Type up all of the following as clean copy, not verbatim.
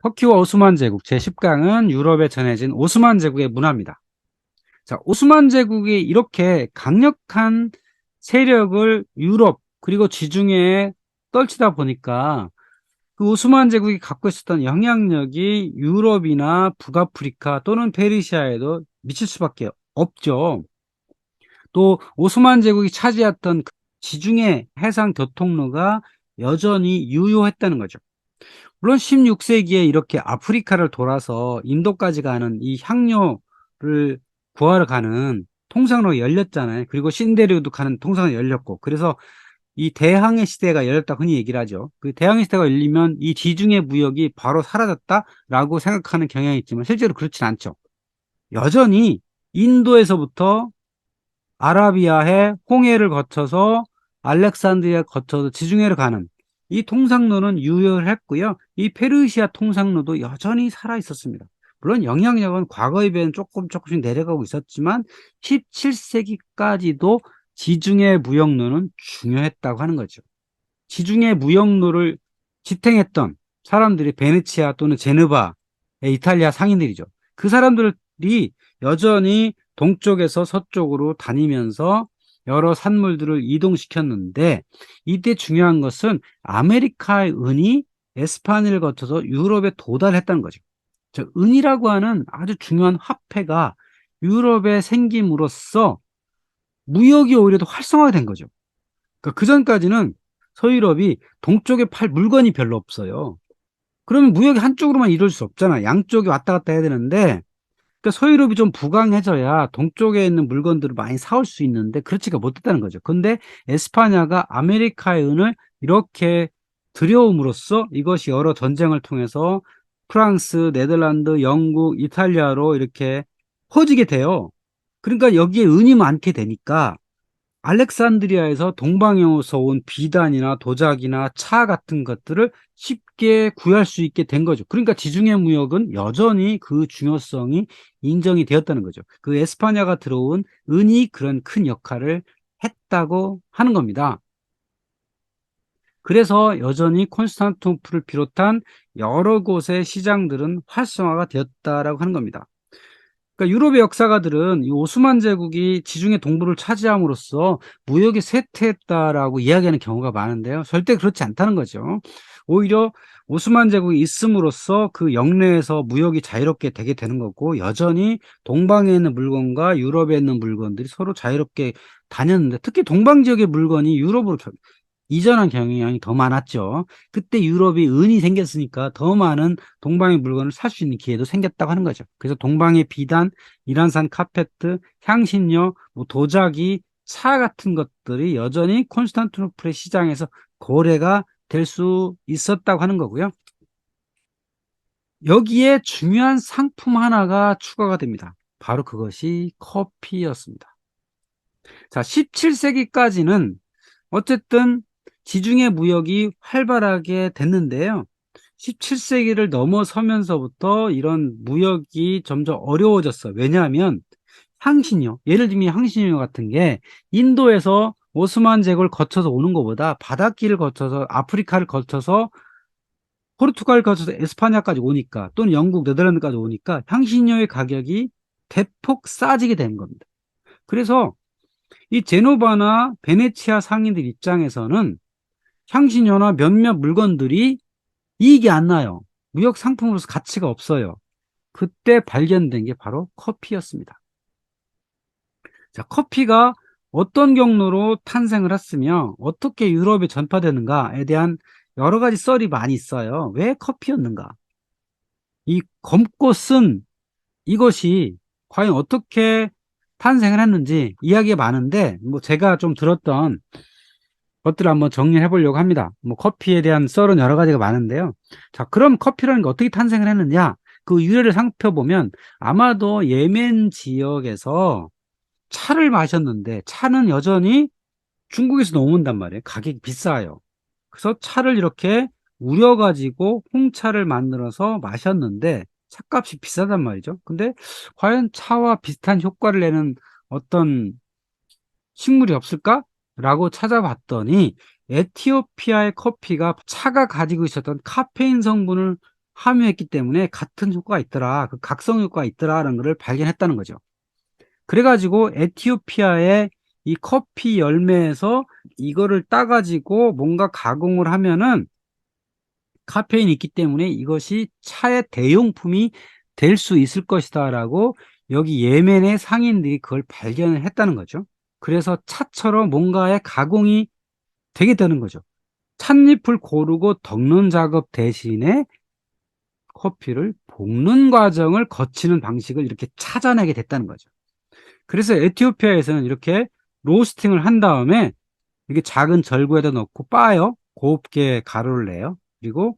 터키와 오스만 제국 제10강은 유럽에 전해진 오스만 제국의 문화입니다. 자, 오스만 제국이 이렇게 강력한 세력을 유럽 그리고 지중해에 떨치다 보니까 그 오스만 제국이 갖고 있었던 영향력이 유럽이나 북아프리카 또는 페르시아에도 미칠 수밖에 없죠. 또 오스만 제국이 차지했던 그 지중해 해상 교통로가 여전히 유효했다는 거죠. 물론 16세기에 이렇게 아프리카를 돌아서 인도까지 가는 이 향료를 구하러 가는 통상로가 열렸잖아요. 그리고 신대륙도 가는 통상로가 열렸고, 그래서 이 대항해 시대가 열렸다 흔히 얘기를 하죠. 그 대항해 시대가 열리면 이 지중해 무역이 바로 사라졌다라고 생각하는 경향이 있지만 실제로 그렇진 않죠. 여전히 인도에서부터 아라비아해 홍해를 거쳐서 알렉산드리아 거쳐서 지중해를 가는 이 통상로는 유효했고요. 이 페르시아 통상로도 여전히 살아 있었습니다. 물론 영향력은 과거에 비해는 조금씩 내려가고 있었지만 17세기까지도 지중해 무역로는 중요했다고 하는 거죠. 지중해 무역로를 지탱했던 사람들이 베네치아 또는 제네바의 이탈리아 상인들이죠. 그 사람들이 여전히 동쪽에서 서쪽으로 다니면서 여러 산물들을 이동시켰는데, 이때 중요한 것은 아메리카의 은이 에스파니를 거쳐서 유럽에 도달했다는 거죠. 저 은이라고 하는 아주 중요한 화폐가 유럽에 생김으로써 무역이 오히려 더 활성화가 된 거죠. 그러니까 그 전까지는 서유럽이 동쪽에 팔 물건이 별로 없어요. 그러면 무역이 한쪽으로만 이루어질 수 없잖아. 양쪽이 왔다 갔다 해야 되는데, 그러니까 서유럽이 좀 부강해져야 동쪽에 있는 물건들을 많이 사올 수 있는데 그렇지가 못했다는 거죠. 근데 에스파냐가 아메리카의 은을 이렇게 들여옴으로써 이것이 여러 전쟁을 통해서 프랑스, 네덜란드, 영국, 이탈리아로 이렇게 퍼지게 돼요. 그러니까 여기에 은이 많게 되니까 알렉산드리아에서 동방에서 온 비단이나 도자기나 차 같은 것들을 쉽게 구할 수 있게 된 거죠. 그러니까 지중해 무역은 여전히 그 중요성이 인정이 되었다는 거죠. 그 에스파냐가 들어온 은이 그런 큰 역할을 했다고 하는 겁니다. 그래서 여전히 콘스탄티노플을 비롯한 여러 곳의 시장들은 활성화가 되었다라고 하는 겁니다. 그러니까 유럽의 역사가들은 이 오스만 제국이 지중해 동부를 차지함으로써 무역이 쇠퇴했다라고 이야기하는 경우가 많은데요. 절대 그렇지 않다는 거죠. 오히려 오스만 제국이 있음으로써 그 영내에서 무역이 자유롭게 되게 되는 거고, 여전히 동방에 있는 물건과 유럽에 있는 물건들이 서로 자유롭게 다녔는데, 특히 동방 지역의 물건이 유럽으로 이전한 경향이 더 많았죠. 그때 유럽이 은이 생겼으니까 더 많은 동방의 물건을 살 수 있는 기회도 생겼다고 하는 거죠. 그래서 동방의 비단, 이란산 카페트, 향신료, 뭐 도자기, 차 같은 것들이 여전히 콘스탄티노플의 시장에서 거래가 될 수 있었다고 하는 거고요. 여기에 중요한 상품 하나가 추가가 됩니다. 바로 그것이 커피였습니다. 자, 17세기까지는 어쨌든 지중해 무역이 활발하게 됐는데요. 17세기를 넘어서면서부터 이런 무역이 점점 어려워졌어요. 왜냐하면 향신료, 예를 들면 향신료 같은 게 인도에서 오스만 제국을 거쳐서 오는 것보다 바닷길을 거쳐서 아프리카를 거쳐서 포르투갈을 거쳐서 에스파냐까지 오니까, 또는 영국, 네덜란드까지 오니까 향신료의 가격이 대폭 싸지게 되는 겁니다. 그래서 이 제노바나 베네치아 상인들 입장에서는 향신료나 몇몇 물건들이 이익이 안 나요. 무역 상품으로서 가치가 없어요. 그때 발견된 게 바로 커피였습니다. 자, 커피가 어떤 경로로 탄생을 했으며 어떻게 유럽에 전파되는가에 대한 여러 가지 썰이 많이 있어요. 왜 커피였는가? 이 검고 쓴 이것이 과연 어떻게 탄생을 했는지 이야기가 많은데, 뭐 제가 좀 들었던 것들을 한번 정리해 보려고 합니다. 뭐 커피에 대한 썰은 여러 가지가 많은데요. 자, 그럼 커피라는 게 어떻게 탄생을 했느냐? 그 유래를 살펴보면 아마도 예멘 지역에서 차를 마셨는데, 차는 여전히 중국에서 넘어온단 말이에요. 가격이 비싸요. 그래서 차를 이렇게 우려가지고 홍차를 만들어서 마셨는데 차값이 비싸단 말이죠. 근데 과연 차와 비슷한 효과를 내는 어떤 식물이 없을까? 라고 찾아봤더니 에티오피아의 커피가 차가 가지고 있었던 카페인 성분을 함유했기 때문에 같은 효과가 있더라, 그 각성 효과가 있더라라는 것을 발견했다는 거죠. 그래가지고 에티오피아의 이 커피 열매에서 이거를 따가지고 뭔가 가공을 하면은 카페인이 있기 때문에 이것이 차의 대용품이 될 수 있을 것이다 라고 여기 예멘의 상인들이 그걸 발견을 했다는 거죠. 그래서 차처럼 뭔가의 가공이 되게 되는 거죠. 찻잎을 고르고 덕는 작업 대신에 커피를 볶는 과정을 거치는 방식을 이렇게 찾아내게 됐다는 거죠. 그래서 에티오피아에서는 이렇게 로스팅을 한 다음에 이게 작은 절구에다 넣고 빻아요. 곱게 가루를 내요. 그리고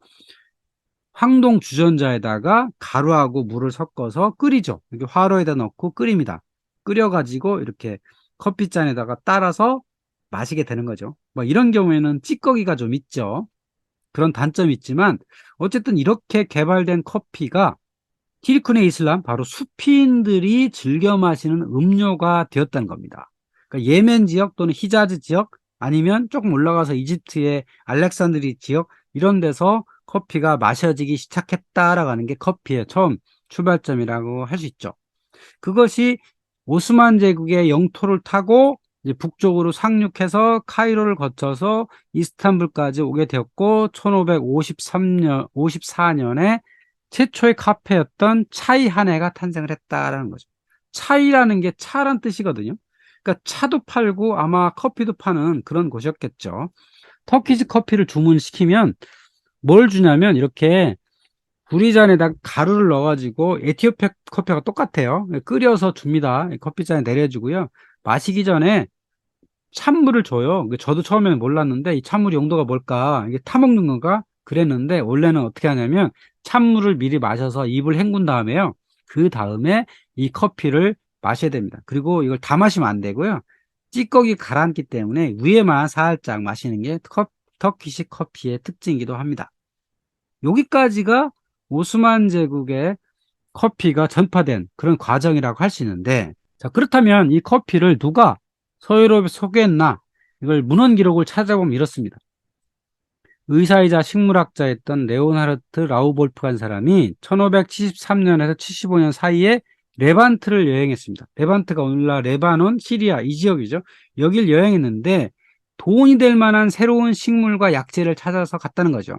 황동 주전자에다가 가루하고 물을 섞어서 끓이죠. 이렇게 화로에다 넣고 끓입니다. 끓여가지고 이렇게 커피잔에다가 따라서 마시게 되는 거죠. 뭐 이런 경우에는 찌꺼기가 좀 있죠. 그런 단점이 있지만 어쨌든 이렇게 개발된 커피가 티리쿠네 이슬람, 바로 수피인들이 즐겨 마시는 음료가 되었다는 겁니다. 그러니까 예멘 지역 또는 히자즈 지역, 아니면 조금 올라가서 이집트의 알렉산드리 지역, 이런 데서 커피가 마셔지기 시작했다라고 하는 게 커피의 처음 출발점이라고 할 수 있죠. 그것이 오스만 제국의 영토를 타고 이제 북쪽으로 상륙해서 카이로를 거쳐서 이스탄불까지 오게 되었고, 1553년, 54년에 최초의 카페였던 차이 한 해가 탄생을 했다라는 거죠. 차이라는 게 차란 뜻이거든요. 그러니까 차도 팔고 아마 커피도 파는 그런 곳이었겠죠. 터키즈 커피를 주문시키면 뭘 주냐면 이렇게 구리잔에다 가루를 넣어가지고, 에티오피아 커피가 똑같아요. 끓여서 줍니다. 커피잔에 내려주고요. 마시기 전에 찬물을 줘요. 저도 처음에는 몰랐는데 이 찬물 용도가 뭘까, 이게 타먹는 건가 그랬는데, 원래는 어떻게 하냐면 찬물을 미리 마셔서 입을 헹군 다음에요, 그 다음에 이 커피를 마셔야 됩니다. 그리고 이걸 다 마시면 안 되고요, 찌꺼기 가라앉기 때문에 위에만 살짝 마시는 게 터키식 커피의 특징이기도 합니다. 여기까지가 오스만 제국의 커피가 전파된 그런 과정이라고 할 수 있는데, 자, 그렇다면 이 커피를 누가 서유럽에 소개했나? 이걸 문헌 기록을 찾아보면 이렇습니다. 의사이자 식물학자였던 레오나르트 라우볼프라는 사람이 1573년에서 75년 사이에 레반트를 여행했습니다. 레반트가 오늘날 레바논, 시리아 이 지역이죠. 여길 여행했는데 돈이 될 만한 새로운 식물과 약재를 찾아서 갔다는 거죠.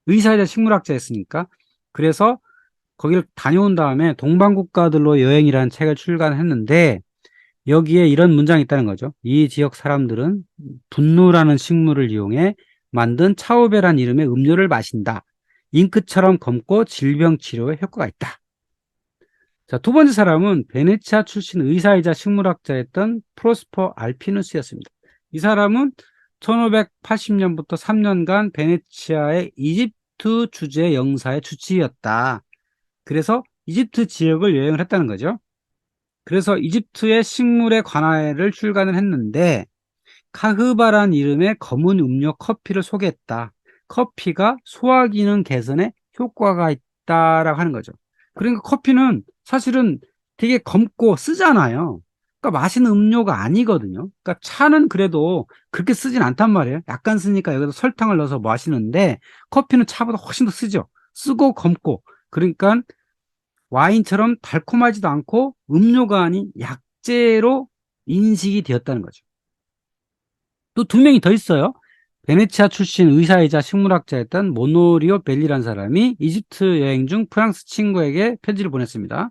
의사이자 식물학자였으니까. 그래서 거기를 다녀온 다음에 동방국가들로 여행이라는 책을 출간했는데, 여기에 이런 문장이 있다는 거죠. 이 지역 사람들은 분노라는 식물을 이용해 만든 차오베란 이름의 음료를 마신다. 잉크처럼 검고 질병 치료에 효과가 있다. 자, 두 번째 사람은 베네치아 출신 의사이자 식물학자였던 프로스퍼 알피누스였습니다. 이 사람은 1580년부터 3년간 베네치아의 이집트 주재 영사의 주치의였다. 그래서 이집트 지역을 여행을 했다는 거죠. 그래서 이집트의 식물의 관하를 출간을 했는데, 카흐바란 이름의 검은 음료 커피를 소개했다. 커피가 소화기능 개선에 효과가 있다라고 하는 거죠. 그러니까 커피는 사실은 되게 검고 쓰잖아요. 그러니까 마시는 음료가 아니거든요. 그러니까 차는 그래도 그렇게 쓰진 않단 말이에요. 약간 쓰니까 여기서 설탕을 넣어서 마시는데, 커피는 차보다 훨씬 더 쓰죠. 쓰고 검고. 그러니까 와인처럼 달콤하지도 않고 음료가 아닌 약재로 인식이 되었다는 거죠. 또 두 명이 더 있어요. 베네치아 출신 의사이자 식물학자였던 모노리오 벨리라는 사람이 이집트 여행 중 프랑스 친구에게 편지를 보냈습니다.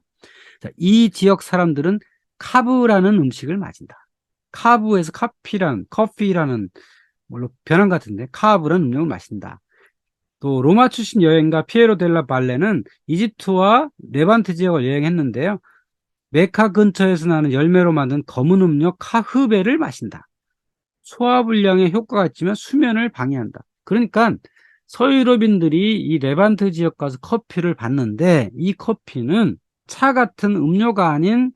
자, 이 지역 사람들은 카브라는 음식을 마신다. 카브에서 커피라는 물론 변환 같은데, 카브라는 음료를 마신다. 또 로마 출신 여행가 피에로 델라 발레는 이집트와 레반트 지역을 여행했는데요. 메카 근처에서 나는 열매로 만든 검은 음료 카흐베를 마신다. 소화불량에 효과가 있지만 수면을 방해한다. 그러니까 서유럽인들이 이 레반트 지역 가서 커피를 봤는데, 이 커피는 차 같은 음료가 아닌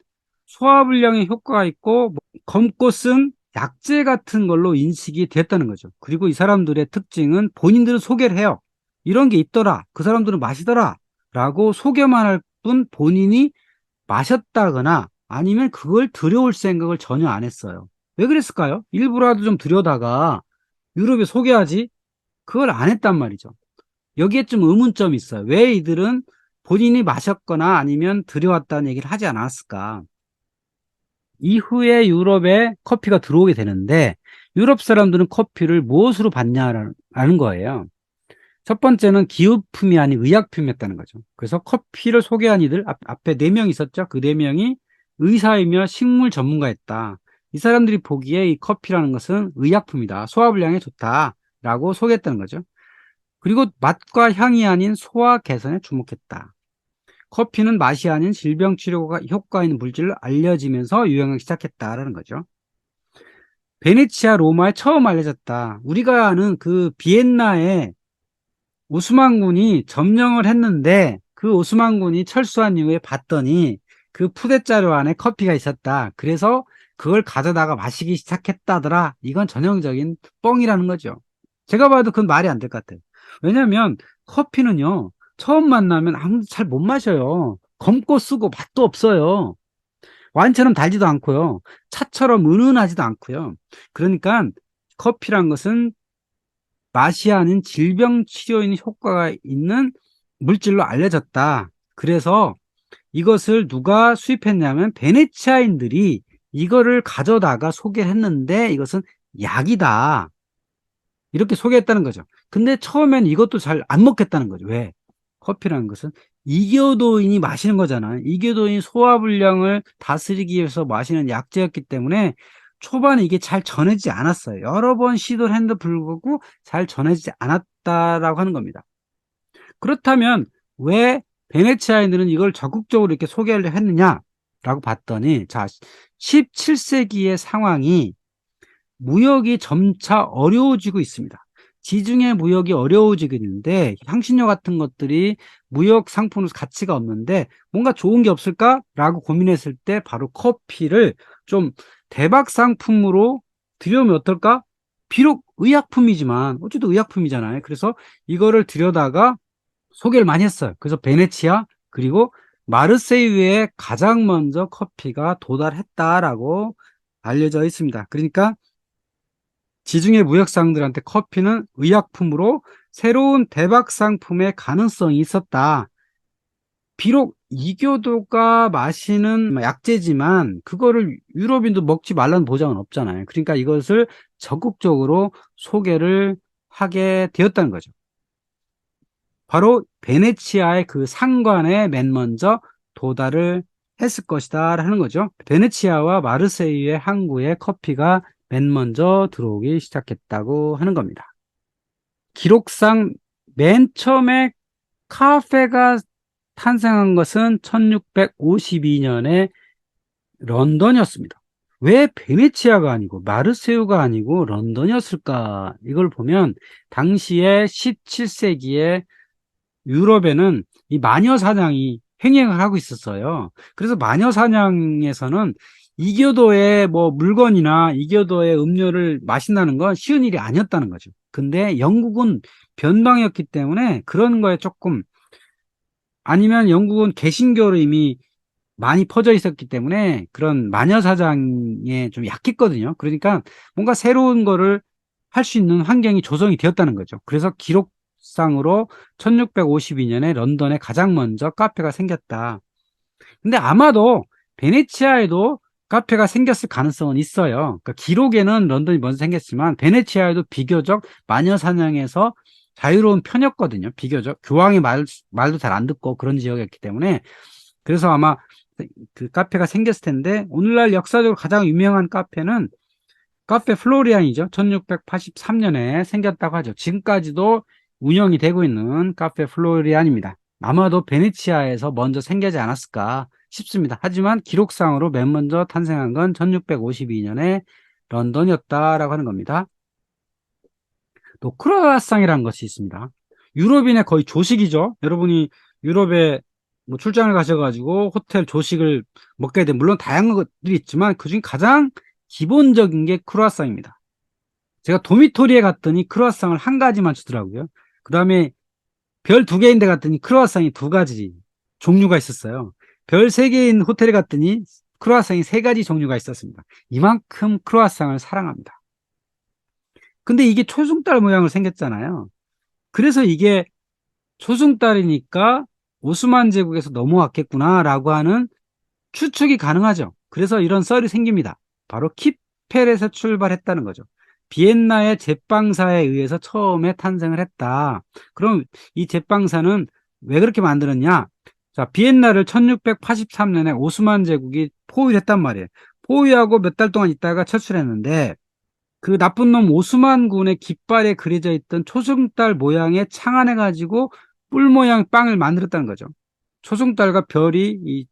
소화불량에 효과가 있고 검고 쓴 약재 같은 걸로 인식이 됐다는 거죠. 그리고 이 사람들의 특징은 본인들은 소개를 해요. 이런 게 있더라, 그 사람들은 마시더라 라고 소개만 할 뿐 본인이 마셨다거나 아니면 그걸 들여올 생각을 전혀 안 했어요. 왜 그랬을까요? 일부라도 좀 들여다가 유럽에 소개하지, 그걸 안 했단 말이죠. 여기에 좀 의문점이 있어요. 왜 이들은 본인이 마셨거나 아니면 들여왔다는 얘기를 하지 않았을까? 이후에 유럽에 커피가 들어오게 되는데 유럽 사람들은 커피를 무엇으로 봤냐라는 거예요. 첫 번째는 기업품이 아닌 의약품이었다는 거죠. 그래서 커피를 소개한 이들 앞에 4명 있었죠. 그 4명이 의사이며 식물 전문가였다. 이 사람들이 보기에 이 커피라는 것은 의약품이다. 소화불량에 좋다라고 소개했다는 거죠. 그리고 맛과 향이 아닌 소화 개선에 주목했다. 커피는 맛이 아닌 질병 치료 효과 있는 물질로 알려지면서 유행하기 시작했다라는 거죠. 베네치아, 로마에 처음 알려졌다. 우리가 아는 그 비엔나에 오스만군이 점령을 했는데 그 오스만군이 철수한 이후에 봤더니 그 푸대자루 안에 커피가 있었다. 그래서 그걸 가져다가 마시기 시작했다더라. 이건 전형적인 뻥이라는 거죠. 제가 봐도 그건 말이 안 될 것 같아요. 왜냐하면 커피는요, 처음 만나면 아무도 잘 못 마셔요. 검고 쓰고 맛도 없어요. 와인처럼 달지도 않고요. 차처럼 은은하지도 않고요. 그러니까 커피란 것은 맛이 아닌 질병 치료인 효과가 있는 물질로 알려졌다. 그래서 이것을 누가 수입했냐면 베네치아인들이 이거를 가져다가 소개했는데 이것은 약이다. 이렇게 소개했다는 거죠. 근데 처음엔 이것도 잘 안 먹겠다는 거죠. 왜? 커피라는 것은 이교도인이 마시는 거잖아요. 이교도인 소화불량을 다스리기 위해서 마시는 약재였기 때문에 초반에 이게 잘 전해지지 않았어요. 여러 번 시도를 했는데 불구하고 잘 전해지지 않았다라고 하는 겁니다. 그렇다면 왜 베네치아인들은 이걸 적극적으로 이렇게 소개를 했느냐라고 봤더니, 자, 17세기의 상황이 무역이 점차 어려워지고 있습니다. 지중해 무역이 어려워지고 있는데 향신료 같은 것들이 무역 상품으로 가치가 없는데 뭔가 좋은 게 없을까라고 고민했을 때 바로 커피를 좀 대박 상품으로 들여오면 어떨까? 비록 의약품이지만 어쨌든 의약품이잖아요. 그래서 이거를 들여다가 소개를 많이 했어요. 그래서 베네치아 그리고 마르세유에 가장 먼저 커피가 도달했다라고 알려져 있습니다. 그러니까 지중해 무역상들한테 커피는 의약품으로 새로운 대박 상품의 가능성이 있었다. 비록 이교도가 마시는 약재지만 그거를 유럽인도 먹지 말라는 보장은 없잖아요. 그러니까 이것을 적극적으로 소개를 하게 되었다는 거죠. 바로 베네치아의 그 상관에 맨 먼저 도달을 했을 것이다 하는 거죠. 베네치아와 마르세유의 항구에 커피가 맨 먼저 들어오기 시작했다고 하는 겁니다. 기록상 맨 처음에 카페가 탄생한 것은 1652년에 런던이었습니다. 왜 베네치아가 아니고 마르세유가 아니고 런던이었을까? 이걸 보면 당시에 17세기에 유럽에는 이 마녀 사냥이 횡행을 하고 있었어요. 그래서 마녀 사냥에서는 이교도의 뭐 물건이나 이교도의 음료를 마신다는 건 쉬운 일이 아니었다는 거죠. 근데 영국은 변방이었기 때문에 그런 거에 조금, 아니면 영국은 개신교로 이미 많이 퍼져 있었기 때문에 그런 마녀 사장에 좀 약했거든요. 그러니까 뭔가 새로운 거를 할 수 있는 환경이 조성이 되었다는 거죠. 그래서 기록상으로 1652년에 런던에 가장 먼저 카페가 생겼다. 근데 아마도 베네치아에도 카페가 생겼을 가능성은 있어요. 그러니까 기록에는 런던이 먼저 생겼지만 베네치아에도 비교적 마녀 사냥에서 자유로운 편이었거든요. 비교적 교황의 말도 잘 안 듣고 그런 지역이었기 때문에. 그래서 아마 그 카페가 생겼을 텐데, 오늘날 역사적으로 가장 유명한 카페는 카페 플로리안이죠. 1683년에 생겼다고 하죠. 지금까지도 운영이 되고 있는 카페 플로리안입니다. 아마도 베네치아에서 먼저 생기지 않았을까 싶습니다. 하지만 기록상으로 맨 먼저 탄생한 건 1652년에 런던이었다라고 하는 겁니다. 또 크로아상이라는 것이 있습니다. 유럽인의 거의 조식이죠. 여러분이 유럽에 뭐 출장을 가셔가지고 호텔 조식을 먹게 되면 물론 다양한 것들이 있지만 그중에 가장 기본적인 게 크로아상입니다. 제가 도미토리에 갔더니 크로아상을 한 가지만 주더라고요. 그 다음에 별 2개인데 갔더니 크로아상이 2가지 종류가 있었어요. 별 3개인 호텔에 갔더니 크로아상이 3가지 종류가 있었습니다. 이만큼 크로아상을 사랑합니다. 근데 이게 초승달 모양을 생겼잖아요. 그래서 이게 초승달이니까 오스만 제국에서 넘어왔겠구나라고 하는 추측이 가능하죠. 그래서 이런 썰이 생깁니다. 바로 키펠에서 출발했다는 거죠. 비엔나의 제빵사에 의해서 처음에 탄생을 했다. 그럼 이 제빵사는 왜 그렇게 만들었냐? 자, 비엔나를 1683년에 오스만 제국이 포위했단 말이에요. 포위하고 몇 달 동안 있다가 철수했는데 그 나쁜 놈 오스만군의 깃발에 그려져 있던 초승달 모양의 창안해가지고 뿔 모양 빵을 만들었다는 거죠. 초승달과 별이 이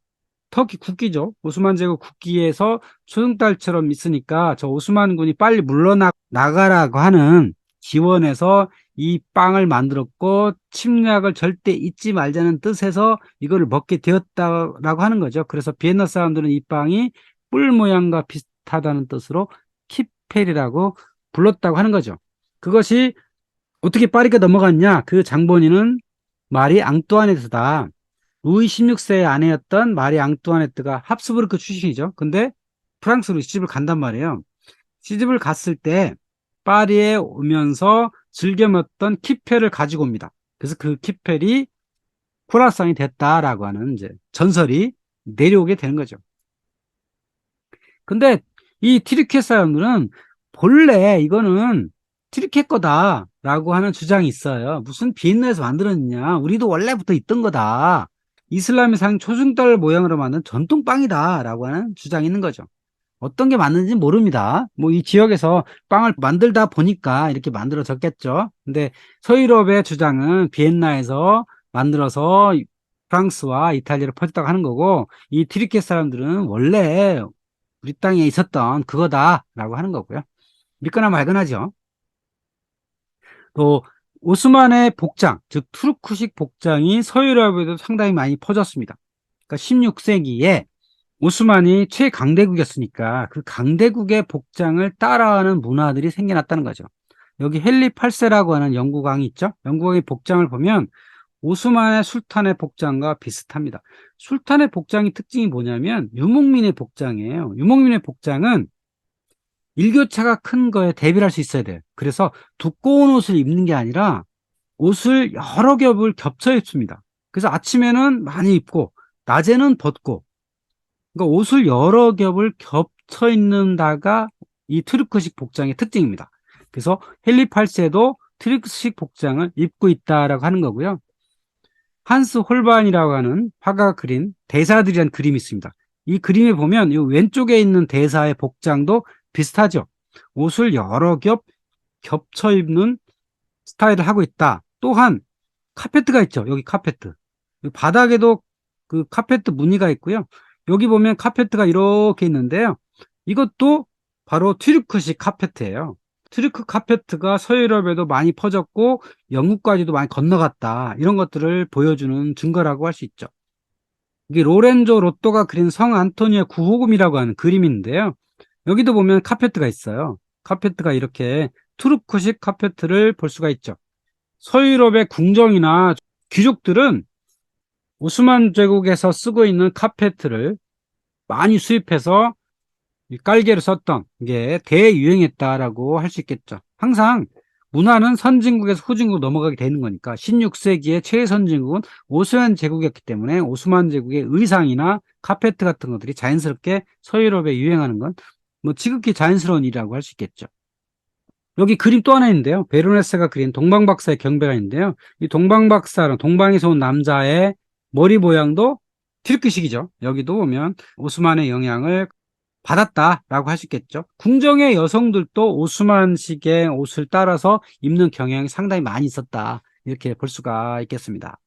터키 국기죠. 오스만 제국 국기에서 초승달처럼 있으니까 저 오스만군이 빨리 물러나가라고 하는 기원에서 이 빵을 만들었고 침략을 절대 잊지 말자는 뜻에서 이거를 먹게 되었다라고 하는 거죠. 그래서 비엔나 사람들은 이 빵이 뿔 모양과 비슷하다는 뜻으로 키펠이라고 불렀다고 하는 거죠. 그것이 어떻게 파리가 넘어갔냐? 그 장본인은 마리 앙뚜아네트다. 루이 16세의 아내였던 마리 앙뚜아네트가 합스부르크 출신이죠. 근데 프랑스로 시집을 간단 말이에요. 시집을 갔을 때 파리에 오면서 즐겨 먹던 키펠을 가지고 옵니다. 그래서 그 키펠이 쿠라상이 됐다라고 하는 이제 전설이 내려오게 되는 거죠. 근데 이 티르키예 사람들은 본래 이거는 티르키예 거다라고 하는 주장이 있어요. 무슨 비엔나에서 만들었느냐? 우리도 원래부터 있던 거다. 이슬람의상 초승달 모양으로 만든 전통빵이다라고 하는 주장이 있는 거죠. 어떤 게 맞는지 모릅니다. 뭐 이 지역에서 빵을 만들다 보니까 이렇게 만들어졌겠죠. 근데 서유럽의 주장은 비엔나에서 만들어서 프랑스와 이탈리아로 퍼졌다고 하는 거고, 이 티르키예 사람들은 원래 우리 땅에 있었던 그거다라고 하는 거고요. 믿거나 말거나죠. 또 오스만의 복장, 즉 투르크식 복장이 서유럽에도 상당히 많이 퍼졌습니다. 그러니까 16세기에 오스만이 최강대국이었으니까 그 강대국의 복장을 따라하는 문화들이 생겨났다는 거죠. 여기 헨리 8세라고 하는 영국왕이 있죠. 영국왕의 복장을 보면 오스만의 술탄의 복장과 비슷합니다. 술탄의 복장의 특징이 뭐냐면 유목민의 복장이에요. 유목민의 복장은 일교차가 큰 거에 대비를 할 수 있어야 돼요. 그래서 두꺼운 옷을 입는 게 아니라 옷을 여러 겹을 겹쳐 입습니다. 그래서 아침에는 많이 입고 낮에는 벗고, 그러니까 옷을 여러 겹을 겹쳐 입는다가 이 트루크식 복장의 특징입니다. 그래서 헨리 8세도 트루크식 복장을 입고 있다라고 하는 거고요. 한스 홀반이라고 하는 화가가 그린 대사들이라는 그림이 있습니다. 이 그림에 보면 이 왼쪽에 있는 대사의 복장도 비슷하죠. 옷을 여러 겹 겹쳐 입는 스타일을 하고 있다. 또한 카페트가 있죠. 여기 카페트. 바닥에도 그 카페트 무늬가 있고요. 여기 보면 카페트가 이렇게 있는데요. 이것도 바로 튀르크식 카페트예요. 튀르크 카페트가 서유럽에도 많이 퍼졌고 영국까지도 많이 건너갔다. 이런 것들을 보여주는 증거라고 할 수 있죠. 이게 로렌조 로또가 그린 성 안토니아 구호금이라고 하는 그림인데요. 여기도 보면 카페트가 있어요. 카페트가 이렇게 투르크식 카페트를 볼 수가 있죠. 서유럽의 궁정이나 귀족들은 오스만 제국에서 쓰고 있는 카페트를 많이 수입해서 깔개로 썼던 게 대유행했다라고 할 수 있겠죠. 항상 문화는 선진국에서 후진국으로 넘어가게 되는 거니까 16세기의 최선진국은 오스만 제국이었기 때문에 오스만 제국의 의상이나 카페트 같은 것들이 자연스럽게 서유럽에 유행하는 건 뭐 지극히 자연스러운 일이라고 할 수 있겠죠. 여기 그림 또 하나 있는데요. 베로네스가 그린 동방박사의 경배가 있는데요. 이 동방박사는 동방에서 온 남자의 머리 모양도 튀르키식이죠. 여기도 보면 오스만의 영향을 받았다라고 할 수 있겠죠. 궁정의 여성들도 오스만식의 옷을 따라서 입는 경향이 상당히 많이 있었다. 이렇게 볼 수가 있겠습니다.